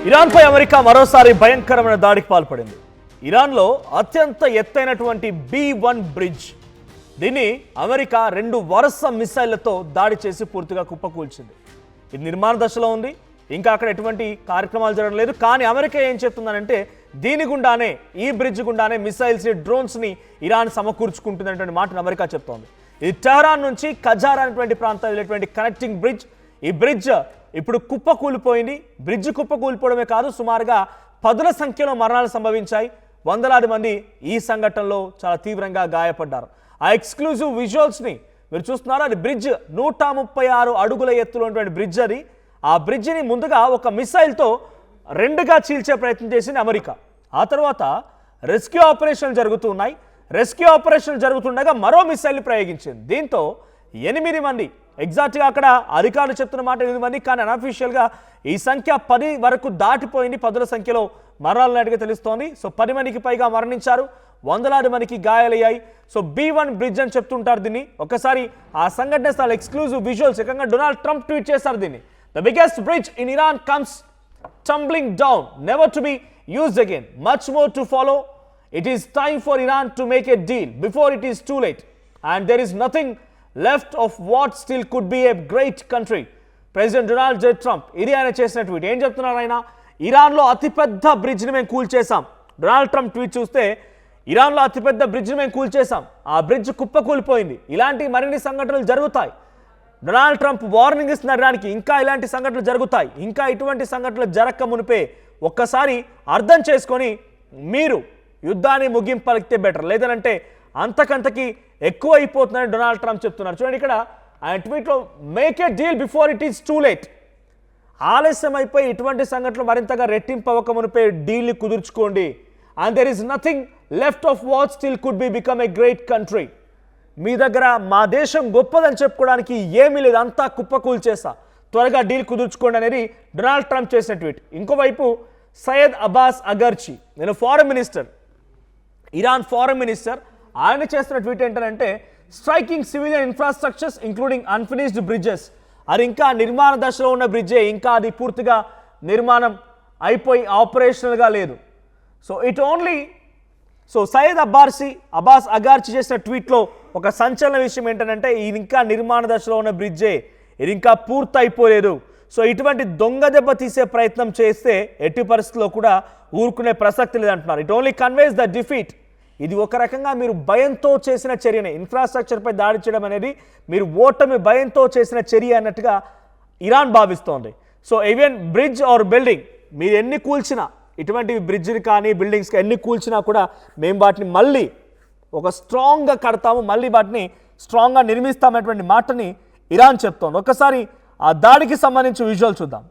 ఇరాన్పై America మరోసారి భయంకరమైన దాడికి పాల్పడింది. ఇరాన్లో అత్యంత ఎత్తైనటువంటి B1 బ్రిడ్జ్, దీన్ని అమెరికా 2 వరుస మిసైళ్లతో దాడి చేసి పూర్తిగా కుప్పకూల్చింది. ఇది నిర్మాణ దశలో ఉంది, ఇంకా అక్కడ ఎటువంటి కార్యక్రమాలు జరగడం లేదు. కానీ అమెరికా ఏం చెప్తుందనంటే దీని గుండానే, ఈ బ్రిడ్జ్ గుండానే మిసైల్స్, డ్రోన్స్ని ఇరాన్ సమకూర్చుకుంటుందనేటువంటి మాటను అమెరికా చెప్తోంది. ఇది టెహరాన్ నుంచి ఖజార్ అనేటువంటి ప్రాంతం వెళ్ళేటువంటి కనెక్టింగ్ బ్రిడ్జ్. ఈ బ్రిడ్జ్ ఇప్పుడు కుప్పకూలిపోయింది. బ్రిడ్జ్ కుప్పకూలిపోవడమే కాదు, సుమారుగా 10ల సంఖ్యలో మరణాలు సంభవించాయి. వందలాది మంది ఈ సంఘటనలో చాలా తీవ్రంగా గాయపడ్డారు. ఆ ఎక్స్క్లూజివ్ విజువల్స్ని మీరు చూస్తున్నారు. అది బ్రిడ్జ్ 136 అడుగుల ఎత్తులో ఉన్నటువంటి బ్రిడ్జ్. అది ఆ బ్రిడ్జిని ముందుగా ఒక మిసైల్తో 2గా చీల్చే ప్రయత్నం చేసింది అమెరికా. ఆ తర్వాత రెస్క్యూ ఆపరేషన్లు జరుగుతున్నాయి. రెస్క్యూ ఆపరేషన్ జరుగుతుండగా మరో మిసైల్ని ప్రయోగించింది. దీంతో 8 మంది, ఎగ్జాక్ట్గా అక్కడ అధికారులు చెప్తున్న మాట 8 మంది, కానీ అన్అఫీషియల్గా ఈ సంఖ్య 10 వరకు దాటిపోయింది. 10ల సంఖ్యలో మరణాలన్నట్టుగా తెలుస్తోంది. సో 10 మందికి పైగా మరణించారు, వందలాది మందికి గాయాలయ్యాయి. సో B1 బ్రిడ్జ్ అని చెప్తుంటారు దీన్ని. ఒకసారి ఆ సంఘటన స్థల ఎక్స్క్లూజివ్ విజువల్స్, ఏకంగా డొనాల్డ్ ట్రంప్ ట్వీట్ చేశారు దీన్ని. The biggest bridge in Iran comes tumbling down, never to be used again, much more to follow. It is time for Iran to make a deal before it is too late, and there is nothing left of what still could be a great country. President Donald J. Trump ఇది ఆయన చేసిన tweet. ఏం చెప్తున్నారు ఆయన? ఇరాన్లో అతిపెద్ద బ్రిడ్జ్ని మేము కూల్చేసాం. Donald Trump tweet చూస్తే ఇరాన్లో అతిపెద్ద బ్రిడ్జ్ని మేము కూల్చేసాం, ఆ బ్రిడ్జ్ కుప్పకూలిపోయింది. ఇలాంటి మరిన్ని సంఘటనలు జరుగుతాయి. డొనాల్డ్ ట్రంప్ వార్నింగ్ ఇస్తున్నారు ఇరాన్కి, ఇంకా ఇలాంటి సంఘటనలు జరుగుతాయి, ఇంకా ఇటువంటి సంఘటనలు జరగక మునిపే ఒక్కసారి అర్థం చేసుకొని మీరు యుద్ధాన్ని ముగింపు పలికితే బెటర్, లేదనంటే అంతకంతకి ఎక్కువ అయిపోతుందని డొనాల్డ్ ట్రంప్ చెప్తున్నారు. చూడండి ఇక్కడ ఆయన ట్వీట్లో, make a deal before it is too late. ఆలస్యం అయిపోయి ఇటువంటి సంఘటనలు మరింతగా రెట్టింపు అవ్వక మునిపే డీల్ని కుదుర్చుకోండి. And there is nothing left of what still could be become a great country. మీ దగ్గర మా దేశం గొప్పదని చెప్పుకోవడానికి ఏమీ లేదు, అంతా కుప్పకూల్చేసా, త్వరగా డీల్ కుదుర్చుకోండి అనేది డొనాల్డ్ ట్రంప్ చేసిన ట్వీట్. ఇంకోవైపు సయ్యద్ అబ్బాస్ అగర్చి, నేను foreign minister, Iran foreign minister, ఆయన చేస్తున్న ట్వీట్ ఏంటంటే striking civilian infrastructures including unfinished bridges. అది ఇంకా నిర్మాణ దశలో ఉన్న బ్రిడ్జే, ఇంకా అది పూర్తిగా నిర్మాణం అయిపోయి ఆపరేషనల్గా లేదు. సో సయ్యద్ అబ్బాస్ అగార్చి చేసిన ట్వీట్లో ఒక సంచలన విషయం ఏంటంటే ఇది ఇంకా నిర్మాణ దశలో ఉన్న బ్రిడ్జే, ఇది ఇంకా పూర్తి అయిపోలేదు. సో ఇటువంటి దొంగ దెబ్బ తీసే ప్రయత్నం చేస్తే ఎట్టి పరిస్థితుల్లో కూడా ఊరుకునే ప్రసక్తి లేదంటున్నారు. It only conveys the defeat. ఇది ఒక రకంగా మీరు భయంతో చేసిన చర్యనే. ఇన్ఫ్రాస్ట్రక్చర్పై దాడి చేయడం అనేది మీరు ఓటమి భయంతో చేసిన చర్య అన్నట్టుగా ఇరాన్ భావిస్తోంది. So even bridge or building మీరు ఎన్ని కూల్చినా, ఇటువంటి బ్రిడ్జ్ని కానీ బిల్డింగ్స్ ఎన్ని కూల్చినా కూడా మేము వాటిని మళ్ళీ ఒక స్ట్రాంగ్గా కడతాము, మళ్ళీ వాటిని స్ట్రాంగ్గా నిర్మిస్తామనేటువంటి మాటని ఇరాన్ చెప్తోంది. ఒకసారి ఆ దాడికి సంబంధించి విజువల్ చూద్దాం.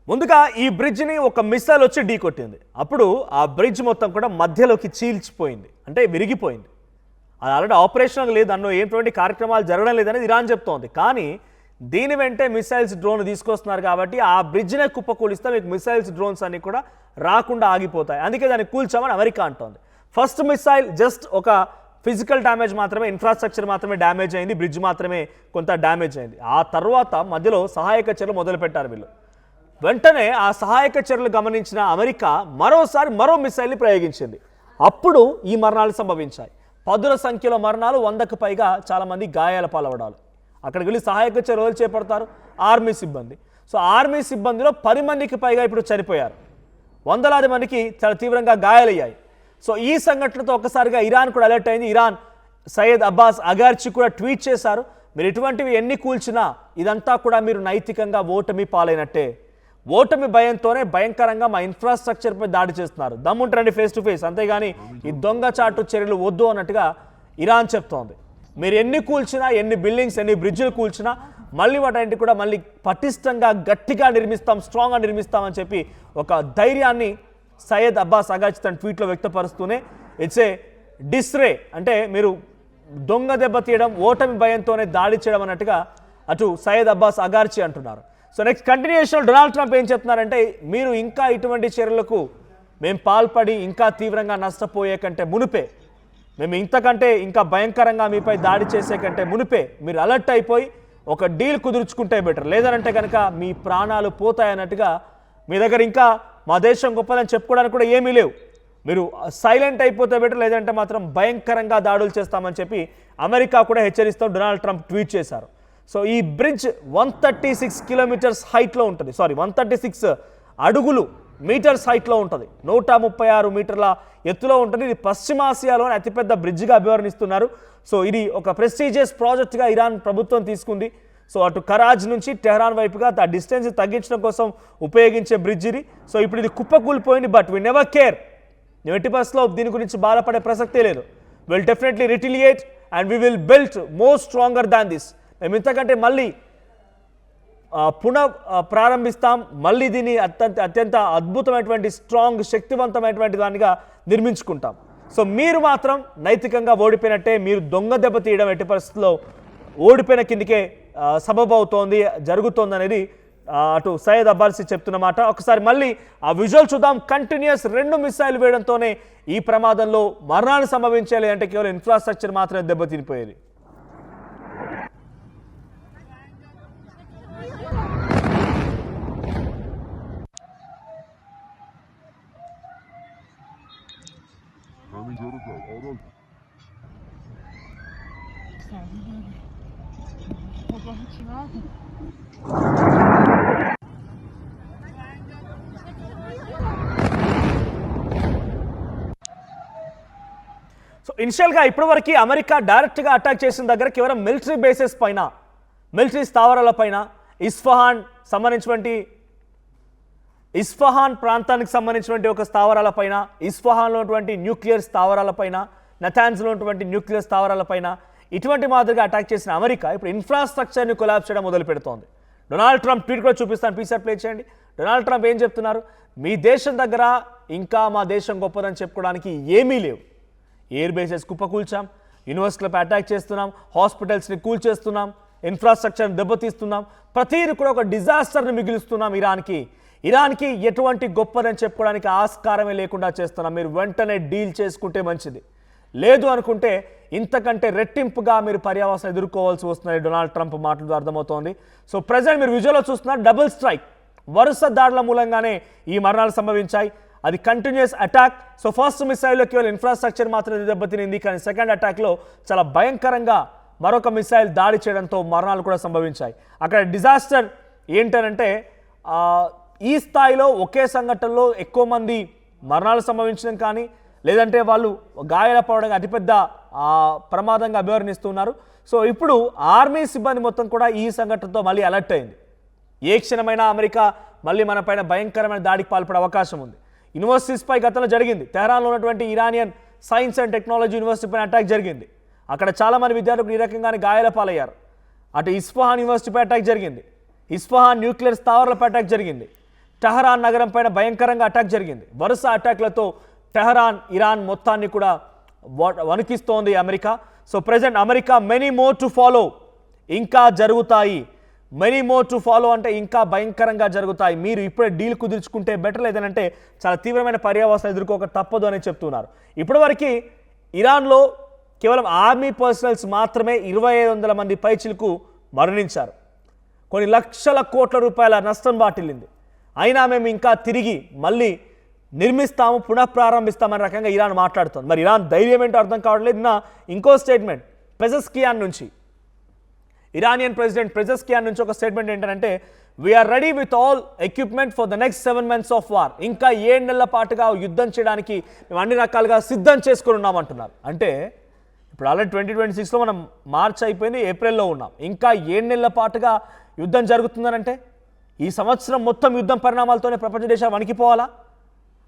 ముందుగా ఈ బ్రిడ్జ్ని ఒక మిసైల్ వచ్చి ఢీ కొట్టింది. అప్పుడు ఆ బ్రిడ్జ్ మొత్తం కూడా మధ్యలోకి చీల్చిపోయింది, అంటే విరిగిపోయింది. అది ఆల్రెడీ ఆపరేషనల్ లేదు, అన్నో ఏంటువంటి కార్యక్రమాలు జరగడం లేదనేది ఇరాన్ చెప్తోంది. కానీ దీని వెంటే మిసైల్స్, డ్రోన్ తీసుకొస్తున్నారు కాబట్టి ఆ బ్రిడ్జ్నే కుప్పకూలిస్తే మీకు మిసైల్స్, డ్రోన్స్ అన్ని కూడా రాకుండా ఆగిపోతాయి. అందుకే దాన్ని కూల్చామని అమెరికా అంటోంది. ఫస్ట్ మిసైల్ జస్ట్ ఒక ఫిజికల్ డ్యామేజ్ మాత్రమే, ఇన్ఫ్రాస్ట్రక్చర్ మాత్రమే డ్యామేజ్ అయింది, బ్రిడ్జ్ మాత్రమే కొంత డ్యామేజ్ అయింది. ఆ తర్వాత మధ్యలో సహాయక చర్యలు మొదలుపెట్టారు వీళ్ళు. వెంటనే ఆ సహాయక చర్యలు గమనించిన అమెరికా మరో మిసైల్ని ప్రయోగించింది. అప్పుడు ఈ మరణాలు సంభవించాయి. 10ల సంఖ్యలో మరణాలు, 100కు పైగా చాలామంది గాయాల పాలవడాలు. అక్కడికి వెళ్ళి సహాయక చర్యలు చేపడతారు ఆర్మీ సిబ్బంది. సో ఆర్మీ సిబ్బందిలో 10 మందికి పైగా ఇప్పుడు చనిపోయారు, వందలాది మందికి చాలా తీవ్రంగా గాయాలయ్యాయి. సో ఈ సంఘటనతో ఒక్కసారిగా ఇరాన్ కూడా అలర్ట్ అయింది. ఇరాన్ సయ్యద్ అబ్బాస్ అగార్చి కూడా ట్వీట్ చేశారు, మీరు ఇటువంటివి ఎన్ని కూల్చినా ఇదంతా కూడా మీరు నైతికంగా ఓటమి పాలైనట్టే. ఓటమి భయంతోనే భయంకరంగా మా ఇన్ఫ్రాస్ట్రక్చర్పై దాడి చేస్తున్నారు, దమ్ముంటారండి ఫేస్ టు ఫేస్, అంతేగాని ఈ దొంగచాటు చర్యలు వద్దు అన్నట్టుగా ఇరాన్ చెప్తోంది. మీరు ఎన్ని కూల్చినా, ఎన్ని బిల్డింగ్స్, ఎన్ని బ్రిడ్జ్లు కూల్చినా మళ్ళీ వాటి కూడా మళ్ళీ పటిష్టంగా గట్టిగా నిర్మిస్తాం, స్ట్రాంగ్గా నిర్మిస్తామని చెప్పి ఒక ధైర్యాన్ని సయ్యద్ అబ్బాస్ అగార్చి తన ట్వీట్లో వ్యక్తపరుస్తూనే ఇట్స్ ఏ డిస్రే, అంటే మీరు దొంగ దెబ్బ తీయడం, ఓటమి భయంతోనే దాడి చేయడం అన్నట్టుగా అటు సయ్యద్ అబ్బాస్ అగార్చి అంటున్నారు. So next continuation Donald Trump ఏం చెప్తున్నారంటే, మీరు ఇంకా ఇటువంటి చర్యలకు మేము పాల్పడి ఇంకా తీవ్రంగా నష్టపోయే కంటే మునిపే, మేము ఇంతకంటే ఇంకా భయంకరంగా మీపై దాడి చేసే కంటే మునిపే మీరు అలర్ట్ అయిపోయి ఒక డీల్ కుదుర్చుకుంటే బెటర్, లేదనంటే కనుక మీ ప్రాణాలు పోతాయన్నట్టుగా, మీ దగ్గర ఇంకా మా దేశం గొప్పదని చెప్పుకోవడానికి కూడా ఏమీ లేవు, మీరు సైలెంట్ అయిపోతే బెటర్, లేదంటే మాత్రం భయంకరంగా దాడులు చేస్తామని చెప్పి అమెరికా కూడా హెచ్చరిస్తూ డొనాల్డ్ ట్రంప్ ట్వీట్ చేశారు. సో ఈ బ్రిడ్జ్ 136 కిలోమీటర్స్ హైట్లో ఉంటుంది, 136 అడుగులు మీటర్స్ హైట్లో ఉంటుంది, 136 మీటర్ల ఎత్తులో ఉంటుంది. ఇది పశ్చిమాసియాలోని అతిపెద్ద బ్రిడ్జిగా అభివర్ణిస్తున్నారు. సో ఇది ఒక ప్రెస్టీజియస్ ప్రాజెక్ట్గా ఇరాన్ ప్రభుత్వం తీసుకుంది. సో అటు కరాజ్ నుంచి టెహరాన్ వైపుగా ఆ డిస్టెన్స్ తగ్గించడం కోసం ఉపయోగించే బ్రిడ్జ్ ఇది. సో ఇప్పుడు ఇది కుప్పకూలిపోయింది, బట్ వి నెవర్ కేర్, ఎట్టి బస్లో దీని గురించి బాధపడే ప్రసక్తే లేదు. Will definitely retaliate and we will build more stronger than this. మేము ఇంతకంటే మళ్ళీ ప్రారంభిస్తాం, మళ్ళీ దీన్ని అత్యంత అద్భుతమైనటువంటి స్ట్రాంగ్ శక్తివంతమైనటువంటి దానిగా నిర్మించుకుంటాం. సో మీరు మాత్రం నైతికంగా ఓడిపోయినట్టే, మీరు దొంగ దెబ్బ తీయడం ఎట్టి పరిస్థితుల్లో ఓడిపోయిన కిందికే సబబు అవుతోంది, జరుగుతోంది అనేది అటు సయ్యద్ అబ్బాసి చెప్తున్నమాట. ఒకసారి మళ్ళీ ఆ విజువల్ చూద్దాం. కంటిన్యూస్ 2 మిసైల్ వేయడంతోనే ఈ ప్రమాదంలో మరణాలు సంభవించాలి అంటే కేవలం ఇన్ఫ్రాస్ట్రక్చర్ మాత్రమే దెబ్బతినిపోయేది. సో ఇనిషియల్గా ఇప్పటివరకు అమెరికా డైరెక్ట్గా అటాక్ చేసిన దగ్గర కేవలం మిలిటరీ బేసెస్ పైన, మిలిటరీ స్థావరాల పైన, ఇస్ఫహాన్ ప్రాంతానికి సంబంధించినటువంటి ఒక స్థావరాలపైన, ఇస్ఫహాన్లో ఉన్నటువంటి న్యూక్లియర్ స్థావరాలపైన, నతాన్స్లో ఉన్నటువంటి న్యూక్లియర్ స్థావరాలపైన ఇటువంటి మాదిరిగా అటాక్ చేసిన అమెరికా ఇప్పుడు ఇన్ఫ్రాస్ట్రక్చర్ని కొలాప్స్ చేయడం మొదలు పెడుతోంది. డొనాల్డ్ ట్రంప్ ట్వీట్ కూడా చూపిస్తాను, పీసర్ ప్లే చేయండి. డొనాల్డ్ ట్రంప్ ఏం చెప్తున్నారు, మీ దేశం దగ్గర ఇంకా మా దేశం గొప్పదని చెప్పుకోవడానికి ఏమీ లేవు. ఎయిర్ బేసెస్ కుప్పకూల్చాం, యూనివర్సిటీలపై అటాక్ చేస్తున్నాం, హాస్పిటల్స్ని కూల్చేస్తున్నాం, ఇన్ఫ్రాస్ట్రక్చర్ని దెబ్బతీస్తున్నాం, ప్రతిదీ కూడా ఒక డిజాస్టర్ని మిగిలిస్తున్నాం ఇరాన్కి ఎటువంటి గొప్పదని చెప్పుకోవడానికి ఆస్కారమే లేకుండా చేస్తున్నాం. మీరు వెంటనే డీల్ చేసుకుంటే మంచిది, లేదు అనుకుంటే ఇంతకంటే రెట్టింపుగా మీరు పర్యావసనం ఎదుర్కోవాల్సి వస్తుందని డొనాల్డ్ ట్రంప్ మాటలు అర్థమవుతోంది. సో ప్రజెంట్ మీరు విజువల్లో చూస్తున్నారు, డబుల్ స్ట్రైక్, వరుస దాడుల మూలంగానే ఈ మరణాలు సంభవించాయి. అది కంటిన్యూస్ అటాక్. సో ఫస్ట్ మిసైల్లో కేవలం ఇన్ఫ్రాస్ట్రక్చర్ మాత్రమే దెబ్బతినింది, కానీ సెకండ్ అటాక్లో చాలా భయంకరంగా మరొక మిసైల్ దాడి చేయడంతో మరణాలు కూడా సంభవించాయి. అక్కడ డిజాస్టర్ ఏంటంటే ఈ స్థాయిలో ఒకే సంఘటనలో ఎక్కువ మంది మరణాలు సంభవించడం కానీ, లేదంటే వాళ్ళు గాయాలపడడం అతిపెద్ద ప్రమాదంగా అభివర్ణిస్తున్నారు. సో ఇప్పుడు ఆర్మీ సిబ్బంది మొత్తం కూడా ఈ సంఘటనతో మళ్ళీ అలర్ట్ అయింది. ఏ క్షణమైనా అమెరికా మళ్ళీ మన పైన భయంకరమైన దాడికి పాల్పడే అవకాశం ఉంది. యూనివర్సిటీస్పై గతంలో జరిగింది, తెహరాన్లో ఉన్నటువంటి Iranian science and technology university పైన అటాక్ జరిగింది. అక్కడ చాలామంది విద్యార్థులు ఈ రకంగానే గాయాల పాలయ్యారు. అటు ఇస్ఫహాన్ యూనివర్సిటీపై అటాక్ జరిగింది, ఇస్ఫహాన్ న్యూక్లియర్ స్థావరాలపై అటాక్ జరిగింది, టెహరాన్ నగరం పైన భయంకరంగా అటాక్ జరిగింది. వరుస అటాక్లతో టెహరాన్, ఇరాన్ మొత్తాన్ని కూడా వణికిస్తోంది America. So present America many more to follow, ఇంకా జరుగుతాయి, మెనీ మోర్ టు ఫాలో అంటే ఇంకా భయంకరంగా జరుగుతాయి. మీరు ఇప్పుడే డీల్ కుదుర్చుకుంటే బెటర్, లేదనంటే చాలా తీవ్రమైన పర్యావసనం ఎదుర్కోక తప్పదు అని చెప్తున్నారు. ఇప్పటివరకు ఇరాన్లో కేవలం ఆర్మీ పర్సనల్స్ మాత్రమే 2500 మంది పైచిలకు మరణించారు. కొన్ని లక్షల కోట్ల రూపాయల నష్టం వాటిల్లింది. అయినా మేము ఇంకా తిరిగి మళ్ళీ నిర్మిస్తాము, పునఃప్రారంభిస్తామనే రకంగా ఇరాన్ మాట్లాడుతుంది. మరి ఇరాన్ ధైర్యం ఏంటో అర్థం కావట్లేదు. ఇంకో స్టేట్మెంట్ పెజెస్కియాన్ నుంచి, ఇరానియన్ ప్రెసిడెంట్ పెజెస్కియాన్ నుంచి ఒక స్టేట్మెంట్ ఏంటంటే, we are ready with all equipment for the next 7 months of war. ఇంకా 7 నెలల పాటుగా యుద్ధం చేయడానికి మేము అన్ని రకాలుగా సిద్ధం చేసుకుని ఉన్నామంటున్నారు. అంటే ఇప్పుడు ఆల్రెడీ 2026లో మనం మార్చ్ అయిపోయింది, ఏప్రిల్లో ఉన్నాం, ఇంకా 7 నెలల పాటుగా యుద్ధం జరుగుతుందనంటే ఈ సంవత్సరం మొత్తం యుద్ధం పరిణామాలతోనే ప్రపంచ దేశాలు వణికిపోవాలా?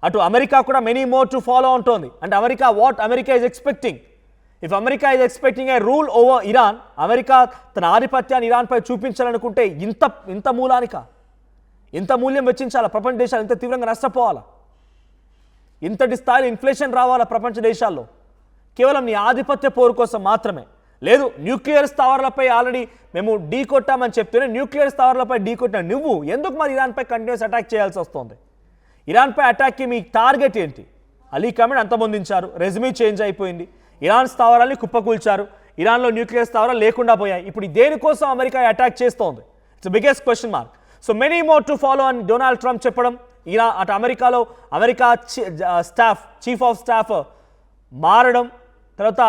అటు అమెరికా కూడా మెనీ మోర్ టు ఫాలో ఉంటుంది. అంటే America is expecting, if America is expecting a rule over Iran, America తన ఆధిపత్యాన్ని ఇరాన్పై చూపించాలనుకుంటే ఇంత మూల్యం వెచ్చించాలా? ప్రపంచ దేశాలు ఇంత తీవ్రంగా నష్టపోవాలా? ఇంతటి స్థాయిలో ఇన్ఫ్లేషన్ రావాలా ప్రపంచ దేశాల్లో? కేవలం నీ ఆధిపత్య పోరు కోసం మాత్రమే, లేదు న్యూక్లియర్ స్థావరాలపై ఆల్రెడీ మేము ఢీ కొట్టామని చెప్తూనే న్యూక్లియర్ స్థావరాలపై ఢీ కొట్టిన నువ్వు ఎందుకు మరి ఇరాన్పై కంటిన్యూస్ అటాక్ చేయాల్సి వస్తుంది? ఇరాన్పై అటాక్కి మీ టార్గెట్ ఏంటి? అలీ ఖమేని అంతమొందించారు, రెజ్యూమీ చేంజ్ అయిపోయింది, ఇరాన్ స్థావరాల్ని కుప్పకూల్చారు, ఇరాన్లో న్యూక్లియర్ స్థావరాలు లేకుండా పోయాయి. ఇప్పుడు దేనికోసం అమెరికా అటాక్ చేస్తోంది? It's biggest question mark. So many more to follow అని డొనాల్డ్ ట్రంప్ చెప్పడం, ఇలా అటు అమెరికా చీఫ్ ఆఫ్ స్టాఫ్ మారడం, తర్వాత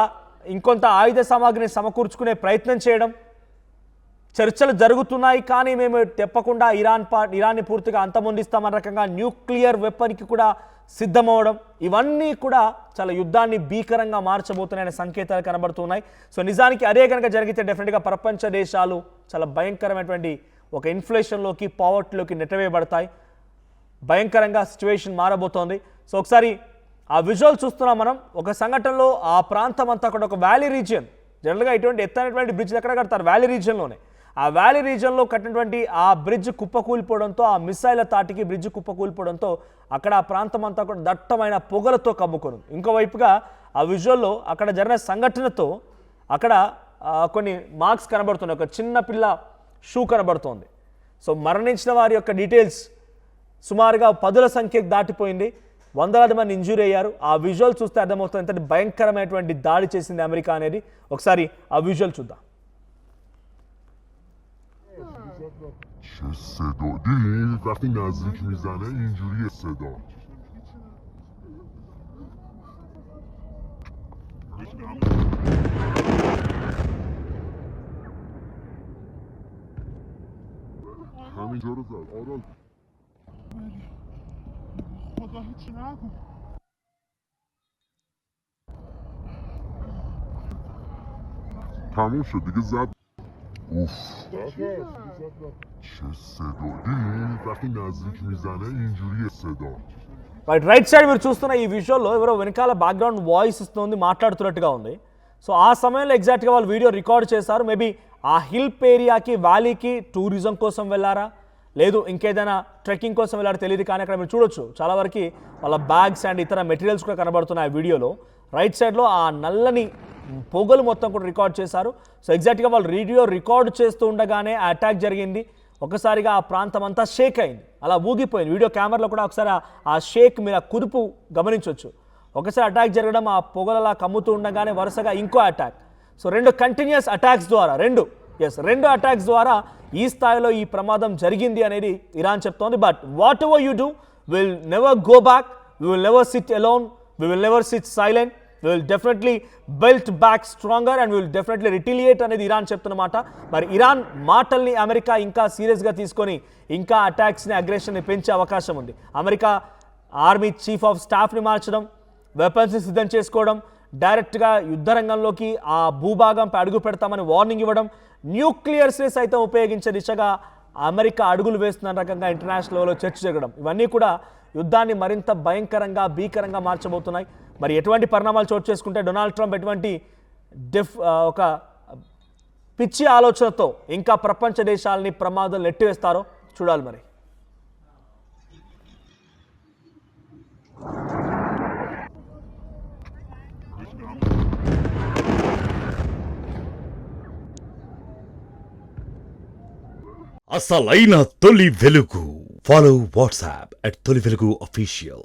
ఇంకొంత ఆయుధ సామాగ్రిని సమకూర్చుకునే ప్రయత్నం చేయడం, చర్చలు జరుగుతున్నాయి కానీ మేము తెప్పకుండా ఇరాన్ని పూర్తిగా అంతమొందిస్తామన్న రకంగా న్యూక్లియర్ వెపన్కి కూడా సిద్ధమవడం, ఇవన్నీ కూడా చాలా యుద్ధాన్ని భీకరంగా మార్చబోతున్నాయనే సంకేతాలు కనబడుతున్నాయి. సో నిజానికి అదే కనుక జరిగితే డెఫినెట్గా ప్రపంచ దేశాలు చాలా భయంకరమైనటువంటి ఒక ఇన్ఫ్లేషన్లోకి, పావర్టీలోకి నెట్టవేయబడతాయి. భయంకరంగా సిచ్యువేషన్ మారబోతోంది. సో ఒకసారి ఆ విజువల్ చూస్తున్నాం మనం. ఒక సంఘటనలో ఆ ప్రాంతం అంతా కూడా ఒక వ్యాలీ రీజియన్, జనరల్గా ఇటువంటి ఎత్తైనటువంటి బ్రిడ్జ్ ఎక్కడ కడతారు? వ్యాలీ రీజియన్లోనే. ఆ వ్యాలీ రీజియన్లో కట్టినటువంటి ఆ బ్రిడ్జ్ కుప్పకూలిపోవడంతో, ఆ మిసైల తాటికి బ్రిడ్జ్ కుప్పకూలిపోవడంతో అక్కడ ఆ ప్రాంతం అంతా కూడా దట్టమైన పొగలతో కమ్ముకొని, ఇంకోవైపుగా ఆ విజువల్లో అక్కడ జరిగిన సంఘటనతో అక్కడ కొన్ని మార్క్స్ కనబడుతున్నాయి. ఒక చిన్న పిల్ల షూ కనబడుతోంది. సో మరణించిన వారి యొక్క డీటెయిల్స్ సుమారుగా 10ల సంఖ్యకు దాటిపోయింది, వందలాది మంది ఇంజూరీ అయ్యారు. ఆ విజువల్ చూస్తే అర్థమవుతుంది ఎంతటి భయంకరమైనటువంటి దాడి చేసింది అమెరికా అనేది. ఒకసారి ఆ విజువల్ చూద్దాం. چه صدا دیدین وقتی نزدیک میزنه اینجوری صدا همینجا رو زد آرال خدا هیچی نکن تموم شد دیگه زد اوف چه صدا دیدین وقتی نزدیک میزنه اینجوری صدا రైట్ సైడ్ మీరు చూస్తున్న ఈ విజువల్లో ఎవరో వెనకాల బ్యాక్గ్రౌండ్ వాయిస్ ఇస్తుంది, మాట్లాడుతున్నట్టుగా ఉంది. సో ఆ సమయంలో ఎగ్జాక్ట్గా వాళ్ళు వీడియో రికార్డ్ చేశారు. మేబీ ఆ హిల్ ఏరియాకి, వ్యాలీకి టూరిజం కోసం వెళ్ళారా, లేదు ఇంకేదైనా ట్రెక్కింగ్ కోసం వెళ్ళారో తెలియదు. కానీ అక్కడ మీరు చూడొచ్చు చాలా వరకు వాళ్ళ బ్యాగ్స్ అండ్ ఇతర మెటీరియల్స్ కూడా కనబడుతున్నాయి ఆ వీడియోలో. రైట్ సైడ్లో ఆ నల్లని పొగలు మొత్తం కూడా రికార్డ్ చేశారు. సో ఎగ్జాక్ట్గా వాళ్ళు వీడియో రికార్డ్ చేస్తూ ఉండగానే ఆ అటాక్ జరిగింది. ఒకసారిగా ఆ ప్రాంతం అంతా షేక్ అయింది, అలా ఊగిపోయింది. వీడియో కెమెరాలో కూడా ఒకసారి ఆ షేక్ మీరు ఆ కుదుపు గమనించవచ్చు. ఒకసారి అటాక్ జరగడం, ఆ పొగలలా కమ్ముతూ ఉండగానే వరుసగా ఇంకో అటాక్. సో రెండు కంటిన్యూస్ అటాక్స్ ద్వారా రెండు అటాక్స్ ద్వారా ఈ స్థాయిలో ఈ ప్రమాదం జరిగింది అనేది ఇరాన్ చెప్తోంది. But what ever you do, will never go back, we will never sit alone, we will never sit silent, we will definitely build back stronger and we will definitely retaliate అనేది Iran చెప్తున్నమాట. మరి Iran మాటల్ని America ఇంకా సీరియస్గా తీసుకొని ఇంకా అటాక్స్ని, అగ్రెషన్ని పెంచే అవకాశం ఉంది. అమెరికా ఆర్మీ చీఫ్ ఆఫ్ స్టాఫ్ని మార్చడం, వెపన్స్ని సిద్ధం చేసుకోవడం, డైరెక్ట్గా యుద్ధ రంగంలోకి ఆ భూభాగంపై అడుగు పెడతామని వార్నింగ్ ఇవ్వడం, న్యూక్లియర్స్ని సైతం ఉపయోగించే దిశగా అమెరికా అడుగులు వేస్తున్న రకంగా ఇంటర్నేషనల్ లెవెల్లో చర్చ జరగడం, ఇవన్నీ కూడా యుద్ధాన్ని మరింత భయంకరంగా, భీకరంగా మార్చబోతున్నాయి. మరి ఎటువంటి పరిణామాలు చోటు చేసుకుంటే డొనాల్డ్ ట్రంప్ ఎటువంటి ఒక పిచ్చి ఆలోచనతో ఇంకా ప్రపంచ దేశాలని ప్రమాదం నెట్టివేస్తారో చూడాలి మరి. అసలైన తొలి వెలుగు. ఫాలో వాట్సాప్ @తొలి వెలుగు official.